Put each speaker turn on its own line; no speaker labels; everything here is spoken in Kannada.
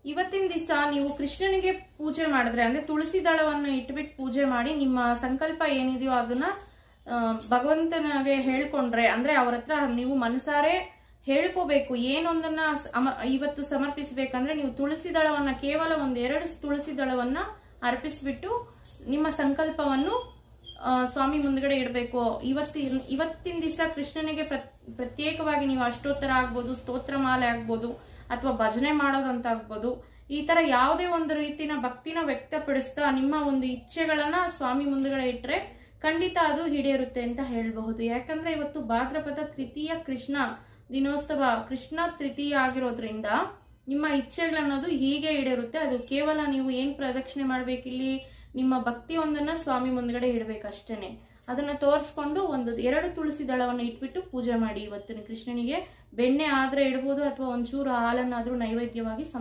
ಇವತ್ತಿನ ದಿವಸ ನೀವು ಕೃಷ್ಣನಿಗೆ ಪೂಜೆ ಮಾಡಿದ್ರೆ ಅಂದ್ರೆ ತುಳಸಿ ದಳವನ್ನು ಇಟ್ಬಿಟ್ಟು ಪೂಜೆ ಮಾಡಿ ನಿಮ್ಮ ಸಂಕಲ್ಪ ಏನಿದೆಯೋ ಅದನ್ನ ಭಗವಂತನಿಗೆ ಹೇಳ್ಕೊಂಡ್ರೆ ಅಂದ್ರೆ ಅವ್ರ ಹತ್ರ ನೀವು ಮನಸಾರೆ ಹೇಳ್ಕೋಬೇಕು. ಏನೊಂದನ್ನ ಇವತ್ತು ಸಮರ್ಪಿಸಬೇಕಂದ್ರೆ ನೀವು ತುಳಸಿ ದಳವನ್ನ ಕೇವಲ 2 ತುಳಸಿ ದಳವನ್ನ ಅರ್ಪಿಸ್ಬಿಟ್ಟು ನಿಮ್ಮ ಸಂಕಲ್ಪವನ್ನು ಸ್ವಾಮಿ ಮುಂದ್ಗಡೆ ಇಡಬೇಕು. ಇವತ್ತಿನ ದಿವಸ ಕೃಷ್ಣನಿಗೆ ಪ್ರತ್ಯೇಕವಾಗಿ ನೀವು ಅಷ್ಟೋತ್ತರ ಆಗ್ಬೋದು, ಸ್ತೋತ್ರ ಮಾಲೆ ಆಗ್ಬೋದು, ಅಥವಾ ಭಜನೆ ಮಾಡೋದಂತ ಆಗ್ಬೋದು. ಈ ತರ ಯಾವುದೇ ಒಂದು ರೀತಿನ ಭಕ್ತಿನ ವ್ಯಕ್ತಪಡಿಸ್ತಾ ನಿಮ್ಮ ಒಂದು ಇಚ್ಛೆಗಳನ್ನ ಸ್ವಾಮಿ ಮುಂದ್ಗಡೆ ಇಟ್ರೆ ಖಂಡಿತ ಅದು ಈಡೇರುತ್ತೆ ಅಂತ ಹೇಳಬಹುದು. ಯಾಕಂದ್ರೆ ಇವತ್ತು ಭಾದ್ರಪದ ತೃತೀಯ ಕೃಷ್ಣ ದಿನೋತ್ಸವ, ಕೃಷ್ಣ ತೃತೀಯ ಆಗಿರೋದ್ರಿಂದ ನಿಮ್ಮ ಇಚ್ಛೆಗಳನ್ನೋದು ಹೀಗೆ ಈಡೇರುತ್ತೆ. ಅದು ಕೇವಲ ನೀವು ಏನ್ ಪ್ರದಕ್ಷಿಣೆ ಮಾಡ್ಬೇಕಿಲ್ಲಿ, ನಿಮ್ಮ ಭಕ್ತಿ ಒಂದನ್ನ ಸ್ವಾಮಿ ಮುಂದ್ಗಡೆ ಇಡ್ಬೇಕಷ್ಟೇನೆ. ಅದನ್ನ ತೋರಿಸ್ಕೊಂಡು 2 ತುಳಸಿ ದಳವನ್ನು ಇಟ್ಬಿಟ್ಟು ಪೂಜೆ ಮಾಡಿ. ಇವತ್ತಿನ ಕೃಷ್ಣನಿಗೆ ಬೆಣ್ಣೆ ಆದ್ರೆ ಇಡಬಹುದು, ಅಥವಾ ಒಂಚೂರು ಹಾಲನ್ನಾದ್ರೂ ನೈವೇದ್ಯವಾಗಿ